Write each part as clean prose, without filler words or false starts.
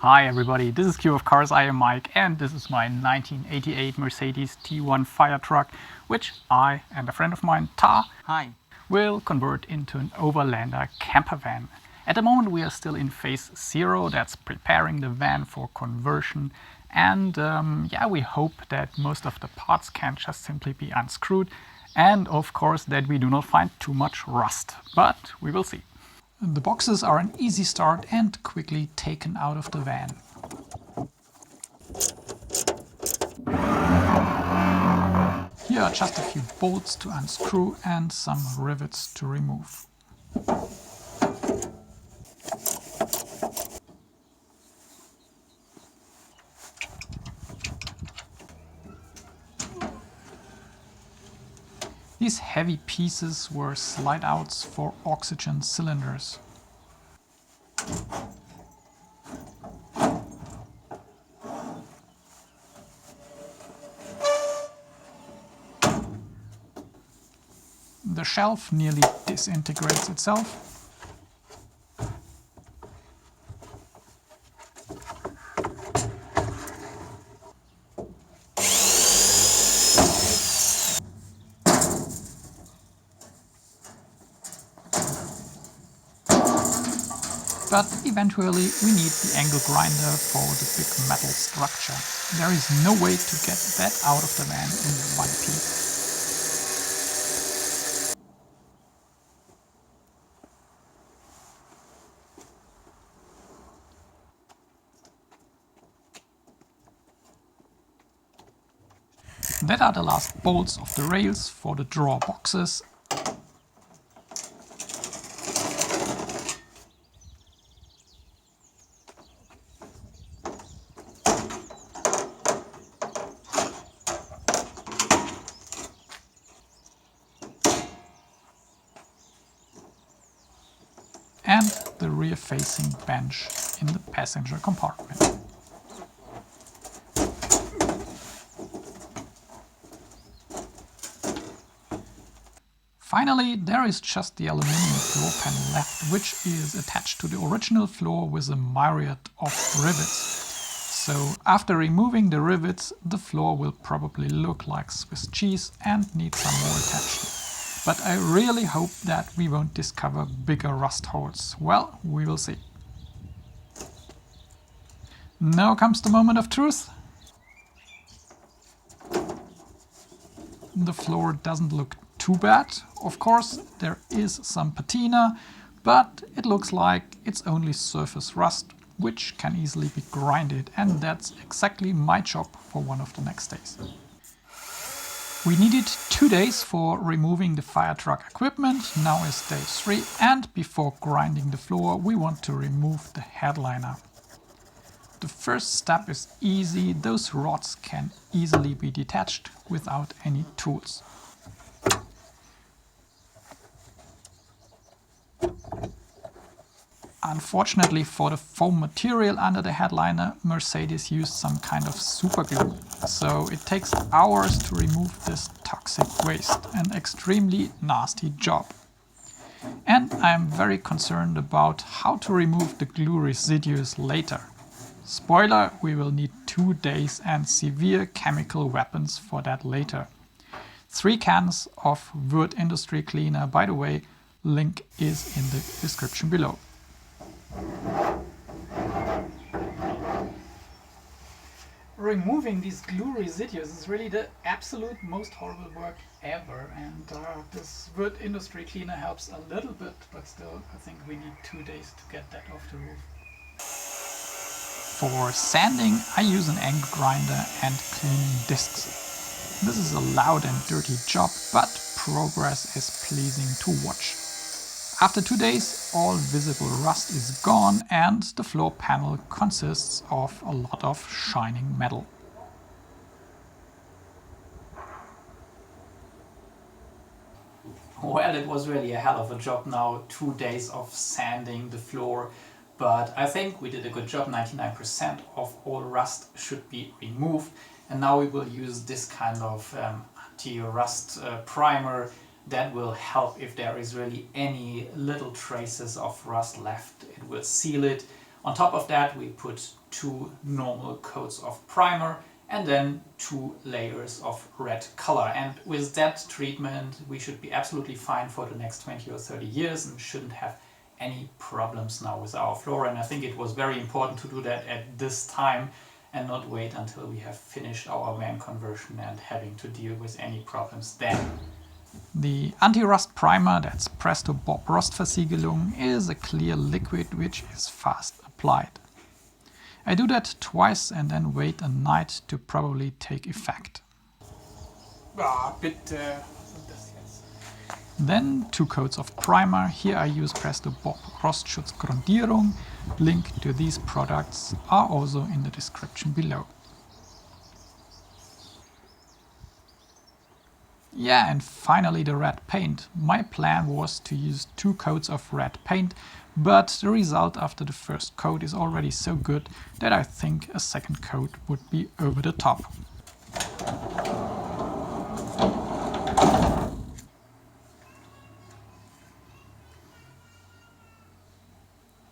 Hi everybody, this is Q of Cars, I am Mike, and this is my 1988 Mercedes T1 fire truck, which I and a friend of mine, Ta, will convert into an overlander camper van. At the moment we are still in phase 0, that's preparing the van for conversion, and we hope that most of the parts can just simply be unscrewed, and of course that we do not find too much rust, but we will see. The boxes are an easy start and quickly taken out of the van. Here are just a few bolts to unscrew and some rivets to remove. These heavy pieces were slide outs for oxygen cylinders. The shelf nearly disintegrates itself. But eventually we need the angle grinder for the big metal structure. There is no way to get that out of the van in one piece. That are the last bolts of the rails for the drawer boxes. And the rear-facing bench in the passenger compartment. Finally, there is just the aluminum floor panel left, which is attached to the original floor with a myriad of rivets. So after removing the rivets, the floor will probably look like Swiss cheese and need some more attachment. But I really hope that we won't discover bigger rust holes. Well, we will see. Now comes the moment of truth. The floor doesn't look too bad. Of course, there is some patina, but it looks like it's only surface rust, which can easily be grinded, and that's exactly my job for one of the next days. We needed 2 days for removing the fire truck equipment, now is day 3, and before grinding the floor we want to remove the headliner. The first step is easy, those rods can easily be detached without any tools. Unfortunately for the foam material under the headliner, Mercedes used some kind of super glue. So it takes hours to remove this toxic waste, an extremely nasty job. And I'm very concerned about how to remove the glue residues later. Spoiler, we will need 2 days and severe chemical weapons for that later. 3 cans of Würth Industrie cleaner, by the way, link is in the description below. Removing these glue residues is really the absolute most horrible work ever, and this Würth Industrie cleaner helps a little bit, but still I think we need 2 days to get that off the roof. For sanding I use an angle grinder and cleaning discs. This is a loud and dirty job, but progress is pleasing to watch. After 2 days, all visible rust is gone and the floor panel consists of a lot of shining metal. Well, it was really a hell of a job now, 2 days of sanding the floor, but I think we did a good job. 99% of all rust should be removed, and now we will use this kind of anti-rust primer that will help if there is really any little traces of rust left. It will seal it. On top of that we put 2 normal coats of primer and then 2 layers of red color. And with that treatment we should be absolutely fine for the next 20 or 30 years and shouldn't have any problems now with our floor. And I think it was very important to do that at this time and not wait until we have finished our van conversion and having to deal with any problems then. The anti-rust primer, that's Presto Rostversiegelung, is a clear liquid which is fast applied. I do that twice and then wait a night to probably take effect. Bitte. Then 2 coats of primer. Here I use Presto Grundierung. Link to these products are also in the description below. Yeah, and finally the red paint. My plan was to use 2 coats of red paint, but the result after the first coat is already so good that I think a second coat would be over the top.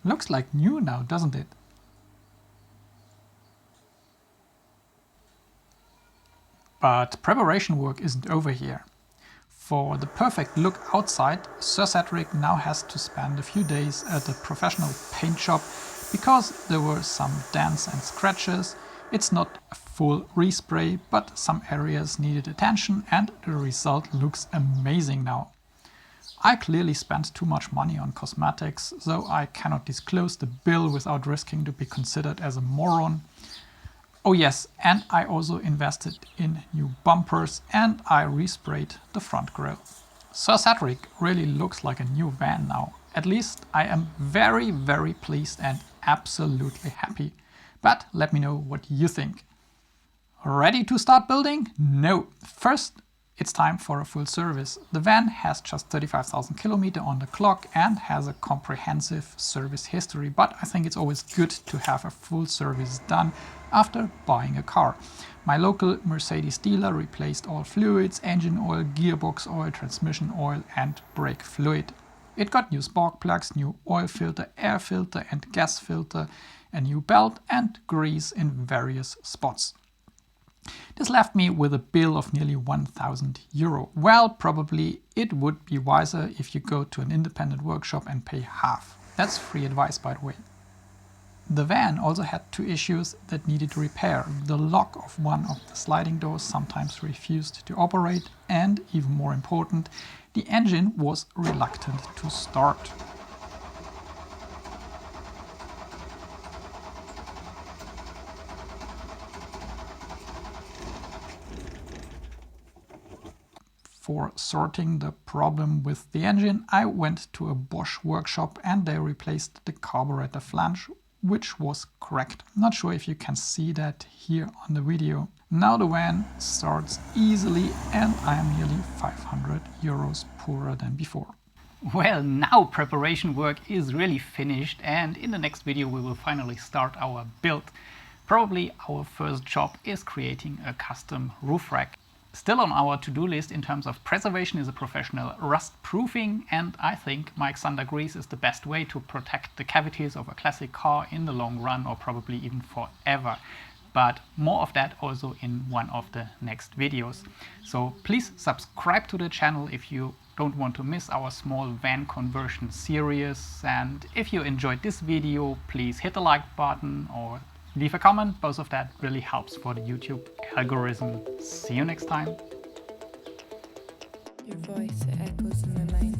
Looks like new now, doesn't it? But preparation work isn't over here. For the perfect look outside, Sir Cedric now has to spend a few days at a professional paint shop because there were some dents and scratches. It's not a full respray, but some areas needed attention and the result looks amazing now. I clearly spent too much money on cosmetics, so I cannot disclose the bill without risking to be considered as a moron. Oh yes, and I also invested in new bumpers and I resprayed the front grille. Sir Cedric really looks like a new van now. At least I am very, very pleased and absolutely happy. But let me know what you think. Ready to start building? No. First, it's time for a full service. The van has just 35,000 kilometers on the clock and has a comprehensive service history, but I think it's always good to have a full service done after buying a car. My local Mercedes dealer replaced all fluids, engine oil, gearbox oil, transmission oil and brake fluid. It got new spark plugs, new oil filter, air filter and gas filter, a new belt and grease in various spots. This left me with a bill of nearly 1,000 euro. Well, probably it would be wiser if you go to an independent workshop and pay half. That's free advice, by the way. The van also had 2 issues that needed repair. The lock of one of the sliding doors sometimes refused to operate, and even more important, the engine was reluctant to start. For sorting the problem with the engine, I went to a Bosch workshop and they replaced the carburetor flange, which was correct. Not sure if you can see that here on the video. Now the van starts easily and I am nearly 500 euros poorer than before. Well, now preparation work is really finished and in the next video we will finally start our build. Probably our first job is creating a custom roof rack. Still on our to-do list in terms of preservation is a professional rust proofing, and I think Mike Sander grease is the best way to protect the cavities of a classic car in the long run or probably even forever. But more of that also in one of the next videos. So please subscribe to the channel if you don't want to miss our small van conversion series, and if you enjoyed this video please hit the like button or leave a comment. Both of that really helps for the YouTube algorithm. See you next time. Your voice echoes in my mind.